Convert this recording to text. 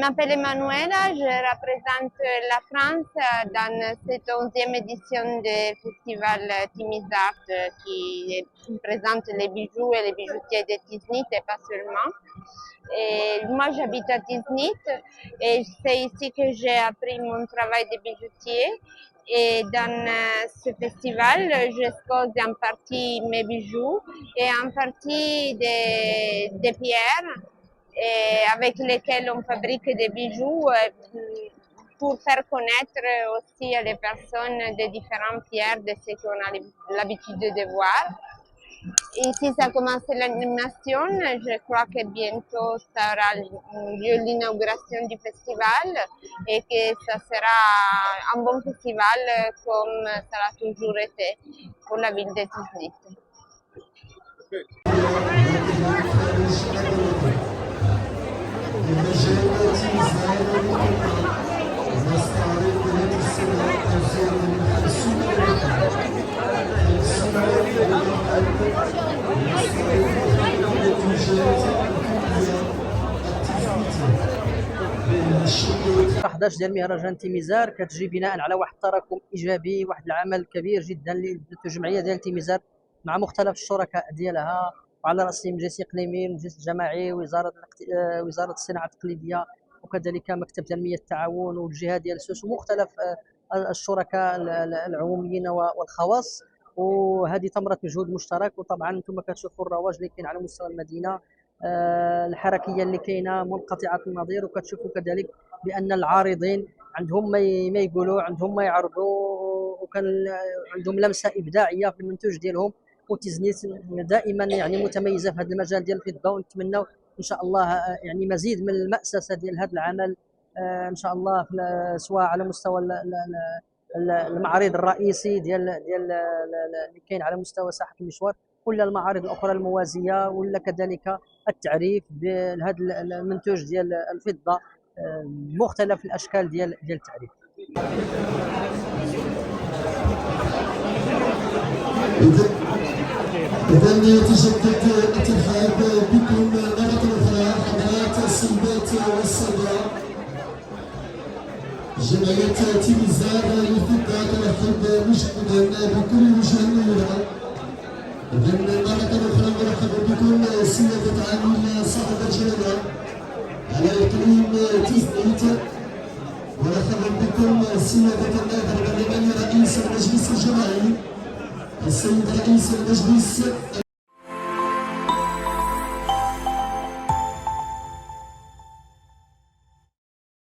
m'appelle Emanuela, je représente la France dans cette 11e édition du festival Timizart qui présente les bijoux et les bijoutiers de Tiznit et pas seulement. Et moi j'habite à Tiznit et c'est ici que j'ai appris mon travail de bijoutier. Et dans ce festival, j'expose en partie mes bijoux et en partie des pierres avec lesquels on fabrique des bijoux pour faire connaître aussi à les personnes des différentes pierres de ce qu'on a l'habitude de voir. Ici, ça a commencé l'animation. Je crois que bientôt, ça aura lieu l'inauguration du festival et que ça sera un bon festival comme ça l'a toujours été pour la ville de Tiznit. شهر 11 ديال مهرجان تيميزار كتجي بناء على واحد التراكم ايجابي، واحد العمل كبير جدا اللي دارته الجمعيه ديال تيميزار مع مختلف الشركاء ديالها، وعلى راسهم مجلس اقليمي، المجلس الجماعي، وزاره الصناعه التقليديه، وكذلك مكتب تنميه التعاون والجهه ديال السوس ومختلف الشركاء العموميين والخواص. وهذه ثمره مجهود مشترك. وطبعا انتم كتشوفوا الرواج اللي كاين على مستوى المدينه، الحركيه اللي كاينه منقطعه النظير، وكتشوفوا كذلك بان العارضين عندهم ما يقولوا، عندهم ما يعرضوا، وكان عندهم لمسه ابداعيه في المنتوج ديالهم. وتيزنيت دائما يعني متميزه في هذا المجال ديال الفضه، ونتمنى ان شاء الله يعني مزيد من المأسسه ديال هذا العمل ان شاء الله، سواء على مستوى المعرض الرئيسي ديال اللي كاين على مستوى ساحه المشوار، ولا المعارض الاخرى الموازيه، ولا كذلك التعريف بهذا المنتوج ديال الفضه، مختلف الاشكال ديال التعريف. إذا تجدد الترحاب بكم مرة أخرى حضرات السيدات والسادة. جمعية تيميزار للفضة ترحب مجددا بكل وجه النور. إذا مرة أخرى مرحبا بكم سيادة عامل صاحب الجلالة على إقليم تيزنيت. مرحبا بكم سيادة النائب البرلماني رئيس المجلس الجماعي السيد رئيس المجلس